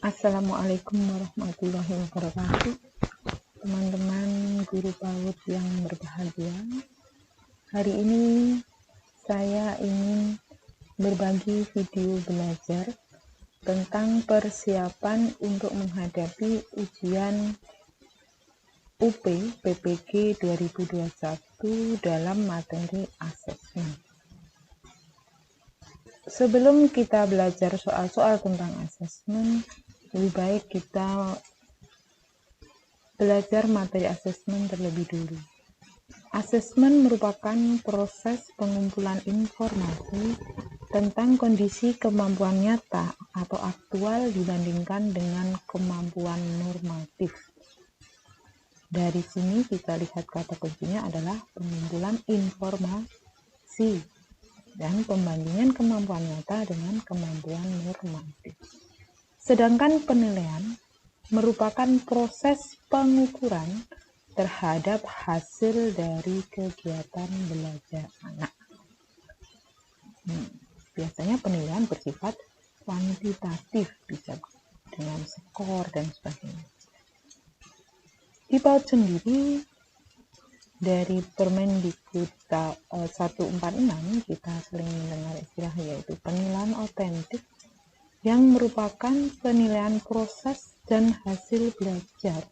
Assalamualaikum warahmatullahi wabarakatuh. Teman-teman guru PAUD yang berbahagia, hari ini saya ingin berbagi video belajar tentang persiapan untuk menghadapi ujian UP PPG 2021 dalam materi asesmen. Sebelum kita belajar soal-soal tentang asesmen, lebih baik kita belajar materi asesmen terlebih dulu. Asesmen merupakan proses pengumpulan informasi tentang kondisi kemampuan nyata atau aktual dibandingkan dengan kemampuan normatif. Dari sini kita lihat kata kuncinya adalah pengumpulan informasi dan pembandingan kemampuan nyata dengan kemampuan normatif. Sedangkan penilaian merupakan proses pengukuran terhadap hasil dari kegiatan belajar anak. Biasanya penilaian bersifat kuantitatif, bisa dengan skor dan sebagainya. Di PAUD sendiri, dari Permendikbud 146 kita sering mendengar istilah yaitu penilaian otentik, yang merupakan penilaian proses dan hasil belajar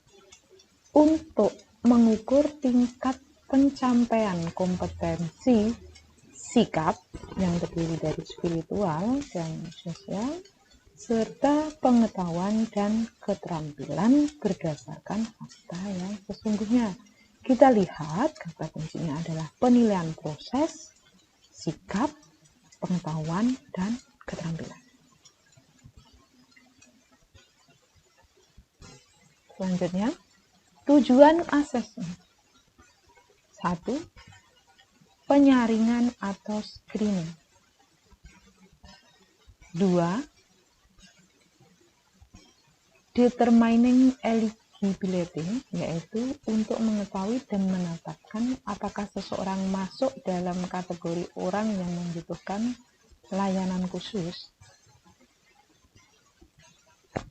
untuk mengukur tingkat pencapaian kompetensi sikap yang terdiri dari spiritual dan sosial, serta pengetahuan dan keterampilan berdasarkan fakta yang sesungguhnya. Kita lihat kata kuncinya adalah penilaian proses, sikap, pengetahuan, dan keterampilan. Selanjutnya, tujuan asesmen. 1. Penyaringan atau screening. 2. Determining eligibility, yaitu untuk mengetahui dan menetapkan apakah seseorang masuk dalam kategori orang yang membutuhkan layanan khusus.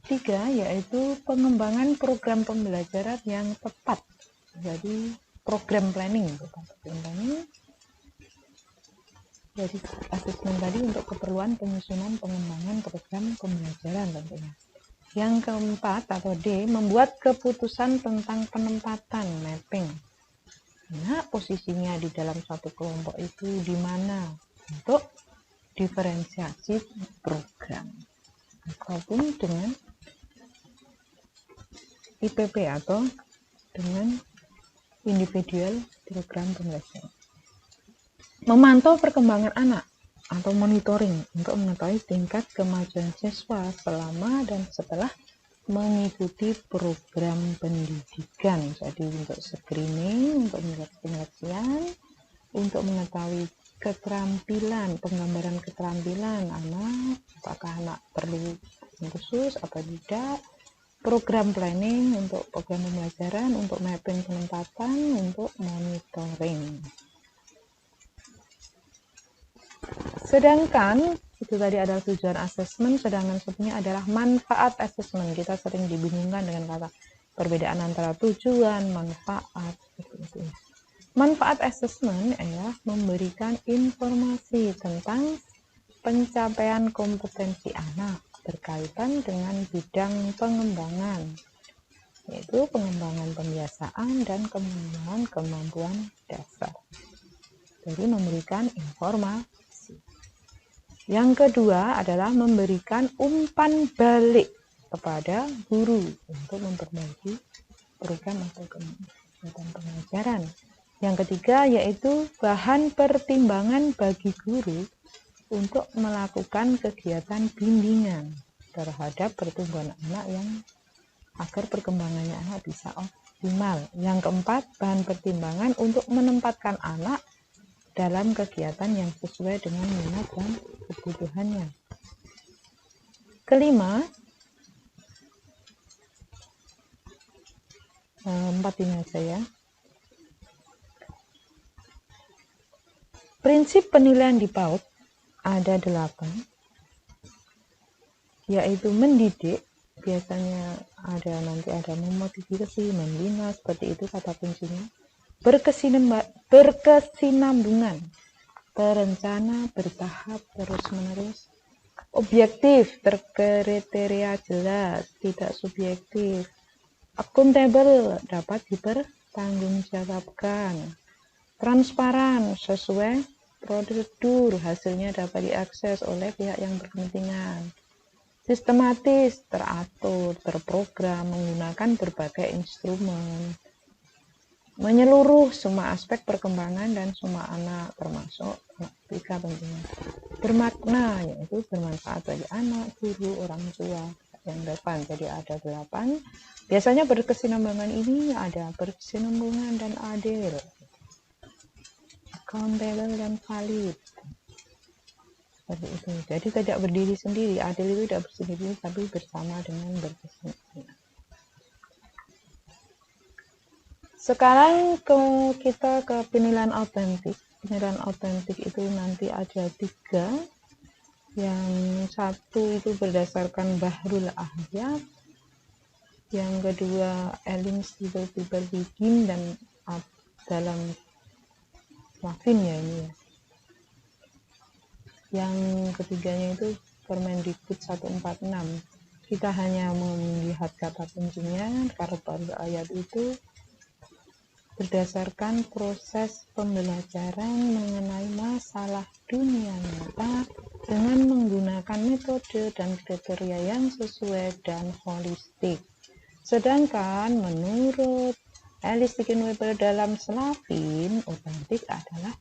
3. Yaitu pengembangan program pembelajaran yang tepat. Jadi program planning. Jadi asesmen tadi untuk keperluan penyusunan pengembangan program pembelajaran tentunya. Yang keempat atau D, membuat keputusan tentang penempatan mapping. Nah, posisinya di dalam suatu kelompok itu di mana untuk diferensiasi program. Ataupun dengan IPP atau dengan individual program pembelajaran. Memantau perkembangan anak atau monitoring untuk mengetahui tingkat kemajuan siswa selama dan setelah mengikuti program pendidikan. Jadi untuk screening, untuk penelitian, untuk mengetahui keterampilan, penggambaran keterampilan anak, apakah anak perlu khusus atau tidak, program planning untuk program pembelajaran, untuk mapping penempatan, untuk monitoring. Sedangkan itu tadi adalah tujuan asesmen, sedangkan sebenarnya adalah manfaat asesmen. Kita sering dibingungkan dengan kata perbedaan antara tujuan, manfaat, itu. Manfaat asesmen adalah memberikan informasi tentang pencapaian kompetensi anak berkaitan dengan bidang pengembangan, yaitu pengembangan pembiasaan dan pengembangan kemampuan dasar. Jadi memberikan informasi. Yang kedua adalah memberikan umpan balik kepada guru untuk memperbaiki program atau kegiatan pengajaran. Yang ketiga yaitu bahan pertimbangan bagi guru untuk melakukan kegiatan bimbingan terhadap pertumbuhan anak yang agar perkembangannya anak bisa optimal. Yang keempat, bahan pertimbangan untuk menempatkan anak dalam kegiatan yang sesuai dengan minat dan kebutuhannya. Kelima, 4 ini aja ya. Prinsip penilaian di PAUD ada 8, yaitu mendidik, biasanya nanti ada memotivasi, membina, seperti itu kata kuncinya. Berkesinambungan, terencana, bertahap, terus-menerus, objektif, terkriteria jelas, tidak subjektif, akuntabel, dapat dipertanggungjawabkan, transparan, sesuai prosedur, hasilnya dapat diakses oleh pihak yang berkepentingan, sistematis, teratur, terprogram, menggunakan berbagai instrumen, menyeluruh semua aspek perkembangan dan semua anak, termasuk tiga pentingnya. Bermakna, yaitu bermanfaat bagi anak, guru, orang tua. Yang depan, jadi ada 8. Biasanya berkesinambungan ini ada berkesinambungan dan adil, accountable dan valid. Seperti itu. Jadi tidak berdiri sendiri. Adil itu tidak bersendiri, tapi bersama dengan berkesinambungan. Sekarang kita ke penilaian autentik. Penilaian autentik itu nanti ada 3. Yang satu itu berdasarkan Bahrul Ahyad, yang kedua Elim Stiebel Begin dan dalam Slavin ya ini ya. Yang ketiganya itu Permendikbud 146. Kita hanya melihat kata kuncinya karena Bahrul Ahyad itu berdasarkan proses pembelajaran mengenai masalah dunia nyata dengan menggunakan metode dan kriteria yang sesuai dan holistik. Sedangkan menurut Alice Weber dalam Slavin, autentik adalah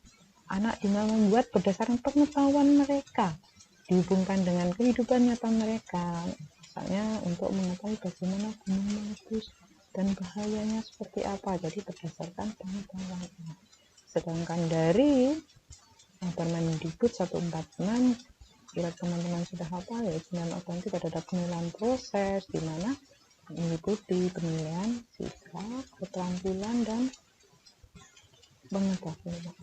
anak dimak membuat berdasarkan pengetahuan mereka, dihubungkan dengan kehidupan nyata mereka, misalnya untuk mengetahui bagaimana gunung meletus dan bahayanya seperti apa, jadi berdasarkan pengetahuan. Sedangkan dari Permendikbud 146, kira teman-teman sudah hafal ya, penilaian autentik adalah penilaian proses di mana meliputi penilaian sikap, keterampilan, dan pengetahuan.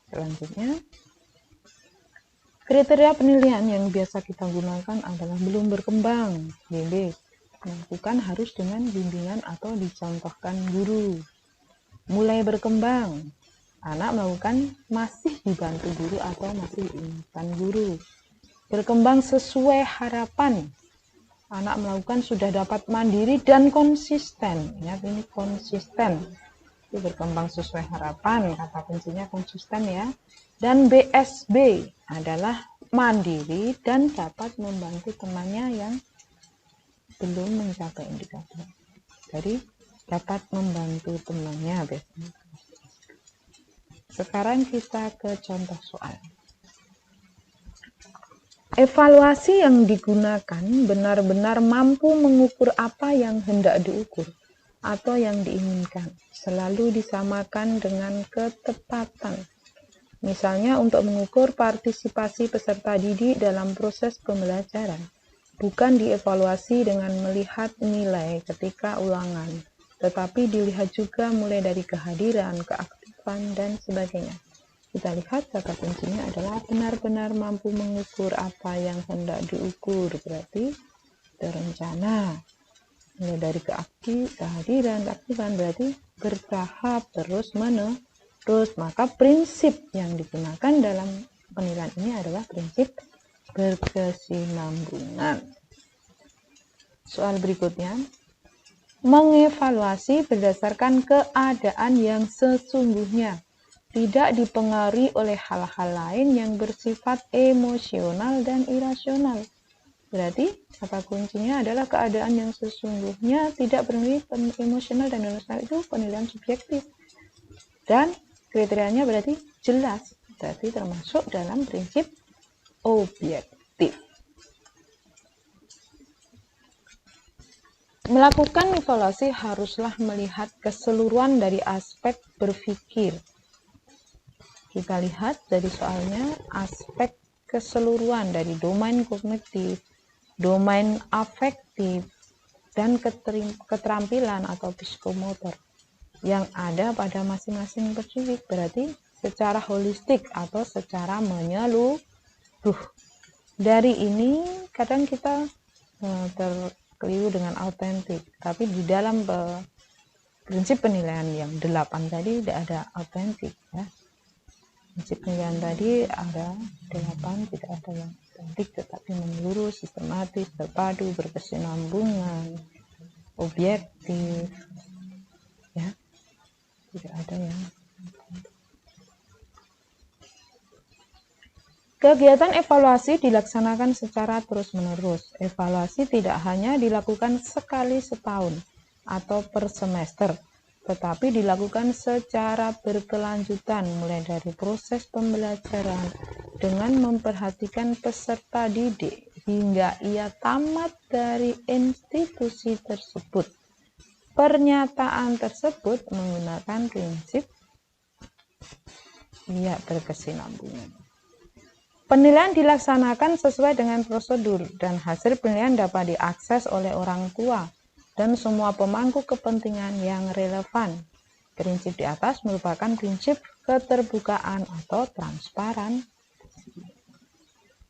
Selanjutnya, kriteria penilaian yang biasa kita gunakan adalah belum berkembang, BB, melakukan harus dengan bimbingan atau dicontohkan guru. Mulai berkembang, anak melakukan masih dibantu guru atau masih diingatkan guru. Berkembang sesuai harapan, anak melakukan sudah dapat mandiri dan konsisten. Ingat ini konsisten. Itu berkembang sesuai harapan, kata kuncinya konsisten ya. Dan BSB adalah mandiri dan dapat membantu temannya yang belum mencapai indikator. Jadi dapat membantu temannya biasanya. Sekarang kita ke contoh soal. Evaluasi yang digunakan benar-benar mampu mengukur apa yang hendak diukur atau yang diinginkan, selalu disamakan dengan ketepatan. Misalnya untuk mengukur partisipasi peserta didik dalam proses pembelajaran, bukan dievaluasi dengan melihat nilai ketika ulangan, tetapi dilihat juga mulai dari kehadiran, keaktifan, dan sebagainya. Kita lihat kata kuncinya adalah benar-benar mampu mengukur apa yang hendak diukur, berarti terencana. Mulai dari kehadiran, keaktifan, berarti bertahap, terus-menerus. Maka prinsip yang digunakan dalam penilaian ini adalah prinsip berkesinambungan. Soal berikutnya, mengevaluasi berdasarkan keadaan yang sesungguhnya, tidak dipengaruhi oleh hal-hal lain yang bersifat emosional dan irasional. Berarti kata kuncinya adalah keadaan yang sesungguhnya tidak bernilai emosional dan irasional, itu penilaian subjektif. Dan kriterianya berarti jelas, berarti termasuk dalam prinsip objektif. Melakukan evaluasi haruslah melihat keseluruhan dari aspek berpikir. Kita lihat dari soalnya aspek keseluruhan dari domain kognitif, domain afektif, dan keterampilan atau psikomotor yang ada pada masing-masing individu, berarti secara holistik atau secara menyeluruh. Dari ini kadang kita terkeliru dengan autentik. Tapi di dalam prinsip penilaian yang 8 tadi tidak ada autentik ya. Prinsip penilaian tadi ada 8, tidak ada yang autentik, tetapi menyeluruh, sistematis, terpadu, berkesinambungan, objektif ya. Tidak ada yang kegiatan evaluasi dilaksanakan secara terus-menerus. Evaluasi tidak hanya dilakukan sekali setahun atau per semester, tetapi dilakukan secara berkelanjutan mulai dari proses pembelajaran dengan memperhatikan peserta didik hingga ia tamat dari institusi tersebut. Pernyataan tersebut menggunakan prinsip berkesinambungan. Penilaian dilaksanakan sesuai dengan prosedur dan hasil penilaian dapat diakses oleh orang tua dan semua pemangku kepentingan yang relevan. Prinsip di atas merupakan prinsip keterbukaan atau transparan.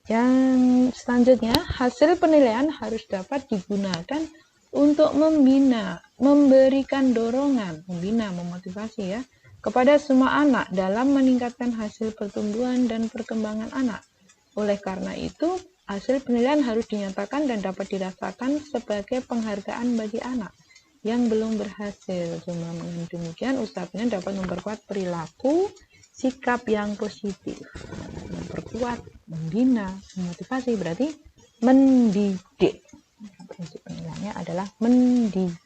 Yang selanjutnya, hasil penilaian harus dapat digunakan untuk membina, memberikan dorongan, memotivasi ya, kepada semua anak dalam meningkatkan hasil pertumbuhan dan perkembangan anak. Oleh karena itu, hasil penilaian harus dinyatakan dan dapat dirasakan sebagai penghargaan bagi anak yang belum berhasil. Cuma dengan demikian, usaha penilaian dapat memperkuat perilaku, sikap yang positif, memperkuat, membina, memotivasi, berarti mendidik. Prinsip penilaiannya adalah mendidik.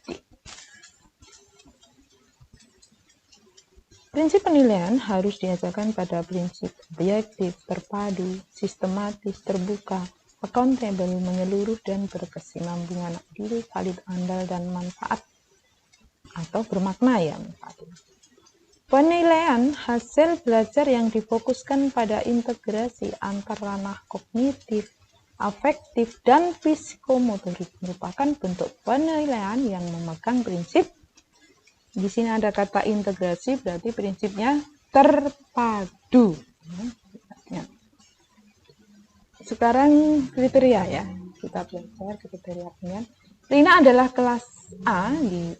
Prinsip penilaian harus diajarkan pada prinsip objektif, terpadu, sistematis, terbuka, accountable, menyeluruh, dan berkesinambungan, adil, valid, andal, dan manfaat atau bermakna ya manfaat. Penilaian hasil belajar yang difokuskan pada integrasi antar ranah kognitif, afektif, dan psikomotorik merupakan bentuk penilaian yang memegang prinsip. Di sini ada kata integrasi, berarti prinsipnya terpadu. Sekarang kriteria ya, kita belajar kriteria penilaian. Rina adalah kelas A di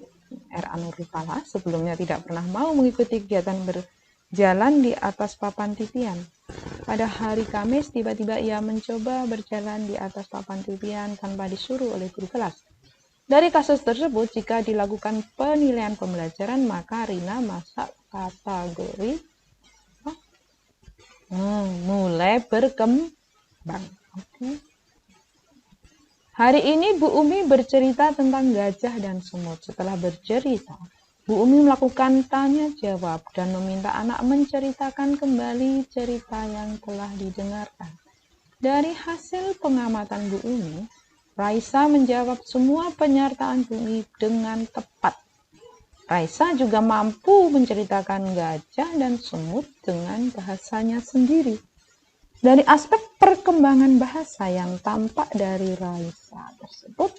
RA Nurul Falah, sebelumnya tidak pernah mau mengikuti kegiatan berjalan di atas papan titian. Pada hari Kamis, tiba-tiba ia mencoba berjalan di atas papan titian tanpa disuruh oleh guru kelas. Dari kasus tersebut, jika dilakukan penilaian pembelajaran, maka Rina masuk kategori mulai berkembang. Oke. Hari ini Bu Umi bercerita tentang gajah dan semut. Setelah bercerita, Bu Umi melakukan tanya jawab dan meminta anak menceritakan kembali cerita yang telah didengarkan. Dari hasil pengamatan Bu Umi, Raisa menjawab semua penyertaan Bu Umi dengan tepat. Raisa juga mampu menceritakan gajah dan semut dengan bahasanya sendiri. Dari aspek perkembangan bahasa yang tampak dari Raisa tersebut,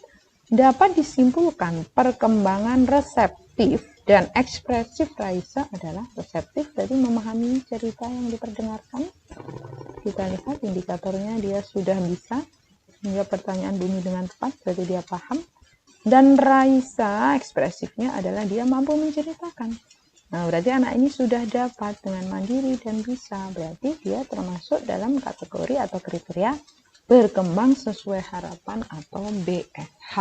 dapat disimpulkan perkembangan reseptif dan ekspresif Raisa adalah reseptif, jadi memahami cerita yang diperdengarkan. Kita lihat indikatornya, dia sudah bisa menjawab pertanyaan Bumi dengan tepat, berarti dia paham. Dan Raisa ekspresifnya adalah dia mampu menceritakan. Nah, berarti anak ini sudah dapat dengan mandiri dan bisa, berarti dia termasuk dalam kategori atau kriteria berkembang sesuai harapan atau BSH.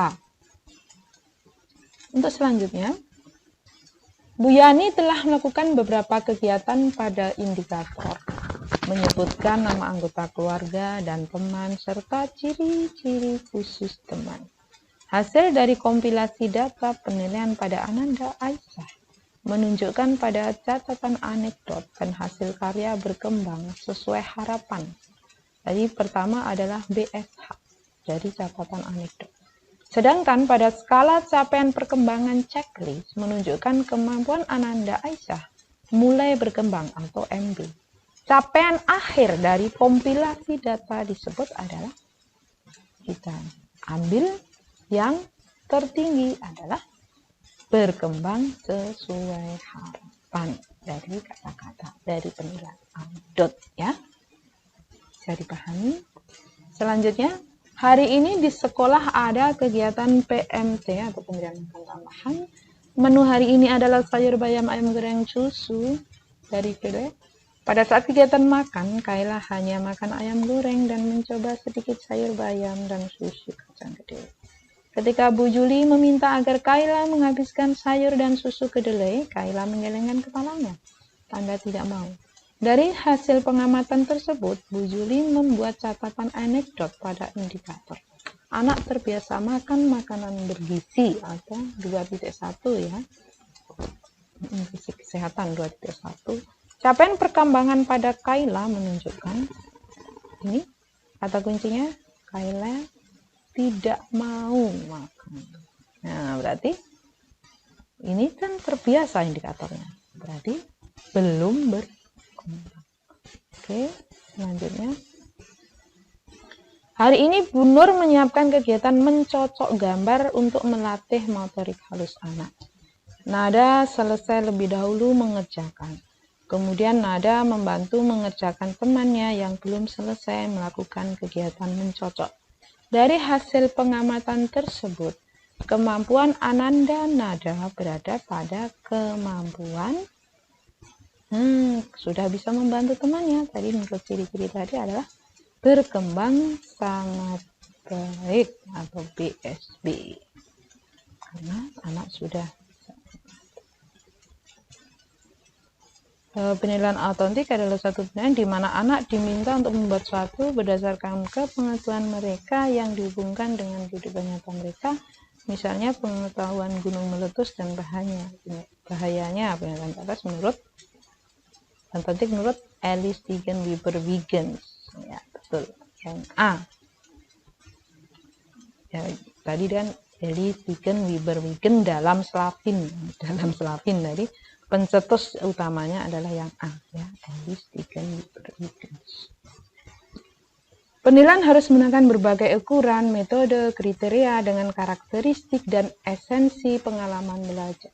Untuk selanjutnya, Bu Yani telah melakukan beberapa kegiatan pada indikator, menyebutkan nama anggota keluarga dan teman, serta ciri-ciri khusus teman. Hasil dari kompilasi data penilaian pada Ananda Aisyah menunjukkan pada catatan anekdot dan hasil karya berkembang sesuai harapan. Jadi pertama adalah BSH, jadi catatan anekdot. Sedangkan pada skala capaian perkembangan checklist menunjukkan kemampuan Ananda Aisyah mulai berkembang atau MB. Capaian akhir dari kompilasi data disebut adalah, kita ambil yang tertinggi adalah berkembang sesuai harapan dari kata-kata dari penilaian anekdot ya. Bisa dipahami. Selanjutnya, Hari ini di sekolah ada kegiatan PMT atau pemberian makan tambahan. Menu hari ini adalah sayur bayam ayam goreng susu dari Pele. Pada saat kegiatan makan, Kayla hanya makan ayam goreng dan mencoba sedikit sayur bayam dan susu kacang kedelai. Ketika Bu Juli meminta agar Kayla menghabiskan sayur dan susu kedelai, Kayla menggelengkan kepalanya. Tanda tidak mau. Dari hasil pengamatan tersebut, Bu Juli membuat catatan anekdot pada indikator. Anak terbiasa makan makanan bergizi atau 2.1 ya. Gizi kesehatan 2.1. Capaian perkembangan pada Kayla menunjukkan ini kata kuncinya Kayla tidak mau makan. Nah, berarti ini kan terbiasa indikatornya. Berarti belum berkembang. Oke, selanjutnya. Hari ini Bu Nur menyiapkan kegiatan mencocok gambar untuk melatih motorik halus anak. Nada selesai lebih dahulu mengerjakan. Kemudian Nada membantu mengerjakan temannya yang belum selesai melakukan kegiatan mencocok. Dari hasil pengamatan tersebut, kemampuan Ananda Nada berada pada kemampuan sudah bisa membantu temannya. Tadi menurut ciri-ciri tadi adalah berkembang sangat baik atau BSB. Karena anak sudah penilaian autentik adalah satu penilaian di mana anak diminta untuk membuat sesuatu berdasarkan kepengetahuan mereka yang dihubungkan dengan kehidupan nyata mereka. Misalnya pengetahuan gunung meletus dan bahayanya penilaian atas menurut autentik menurut Alice Deegan Weber Wiggins. Ya, betul. Yang A. Ya, tadi kan Alice Deegan Weber Wiggins dalam Slavin tadi pencetus utamanya adalah yang A ya, Alice Deegan Weber Wiggins. Penilaian harus menggunakan berbagai ukuran, metode, kriteria dengan karakteristik dan esensi pengalaman belajar.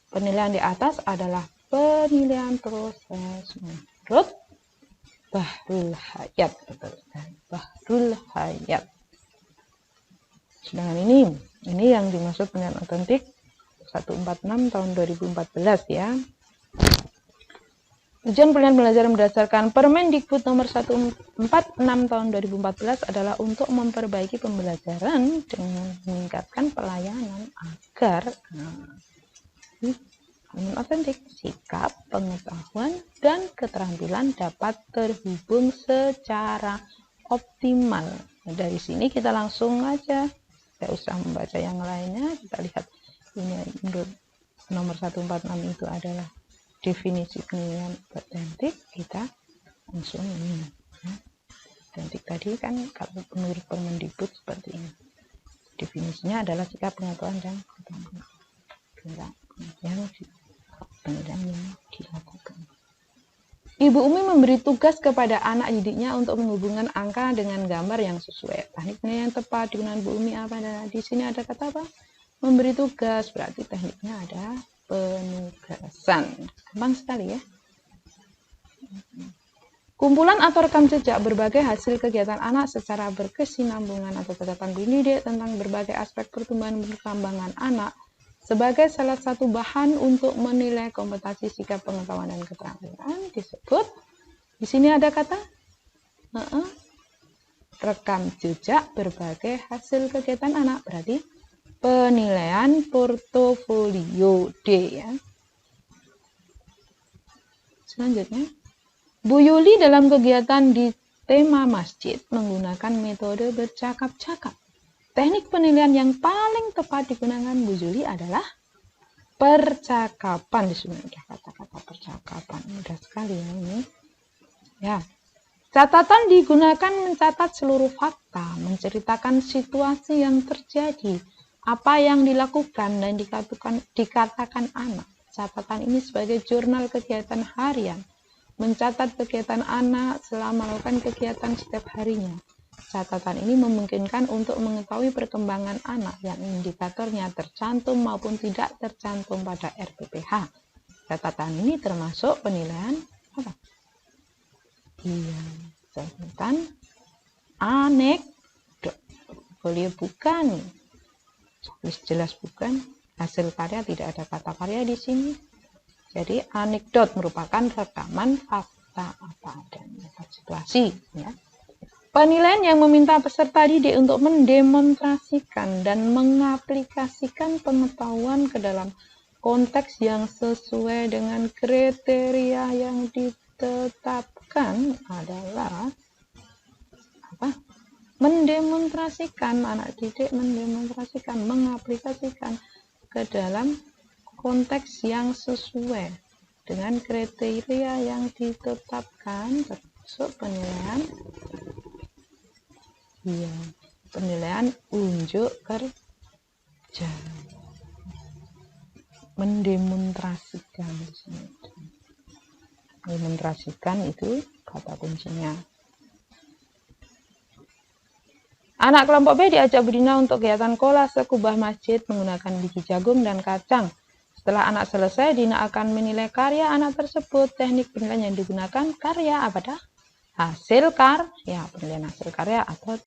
Penilaian di atas adalah penilaian proses menurut Bahrul Hayat. Bahrul Hayat. Sedangkan ini yang dimaksud penilaian otentik 146 tahun 2014 ya. Tujuan penilaian belajar berdasarkan Permendikbud nomor 146 tahun 2014 adalah untuk memperbaiki pembelajaran dengan meningkatkan pelayanan agar otentik, sikap, pengetahuan, dan keterampilan dapat terhubung secara optimal. Nah, dari sini kita langsung aja, tidak usah membaca yang lainnya, kita lihat ini menurut nomor 146 itu adalah definisi penilaian otentik, kita langsung ini. Otentik tadi kan kalau menurut Permendikbud seperti ini. Definisinya adalah sikap, pengetahuan, dan keterampilan yang dilakukan. Ibu Umi memberi tugas kepada anak didiknya untuk menghubungkan angka dengan gambar yang sesuai. Teknik penilaian yang tepat digunakan Bu Umi apa? Nah, di sini ada kata apa? Memberi tugas, berarti tekniknya ada penugasan. Gampang sekali ya. Kumpulan atau rekam jejak berbagai hasil kegiatan anak secara berkesinambungan atau catatan Bu Didik tentang berbagai aspek pertumbuhan dan perkembangan anak sebagai salah satu bahan untuk menilai kompetensi, sikap, pengetahuan, dan keterampilan disebut, di sini ada kata rekam jejak berbagai hasil kegiatan anak, berarti penilaian portofolio D ya. Selanjutnya, Bu Yuli dalam kegiatan di tema masjid menggunakan metode bercakap-cakap. Teknik penilaian yang paling tepat digunakan Bu Juli adalah percakapan. Di sini ada kata-kata percakapan. Mudah sekali ya ini. Ya. Catatan digunakan mencatat seluruh fakta, menceritakan situasi yang terjadi, apa yang dilakukan dan dikatakan anak. Catatan ini sebagai jurnal kegiatan harian, mencatat kegiatan anak selama melakukan kegiatan setiap harinya. Catatan ini memungkinkan untuk mengetahui perkembangan anak yang indikatornya tercantum maupun tidak tercantum pada RPPH. Catatan ini termasuk penilaian apa? Iya, catatan anekdot. portfolio bukan. Jelas bukan. Hasil karya tidak ada kata karya di sini. Jadi anekdot merupakan rekaman fakta apa adanya situasi. Ya. Penilaian yang meminta peserta didik untuk mendemonstrasikan dan mengaplikasikan pengetahuan ke dalam konteks yang sesuai dengan kriteria yang ditetapkan adalah apa? Mendemonstrasikan, anak didik mendemonstrasikan, mengaplikasikan ke dalam konteks yang sesuai dengan kriteria yang ditetapkan, termasuk penilaian unjuk kerja. Mendemonstrasikan di sini. Mendemonstrasikan itu kata kuncinya. Anak kelompok B diajak Budina untuk kegiatan kolase kubah masjid menggunakan biji jagung dan kacang. Setelah anak selesai, Dina akan menilai karya anak tersebut. Teknik penilaian yang digunakan karya apa dah? Hasil karya, penilaian hasil karya atau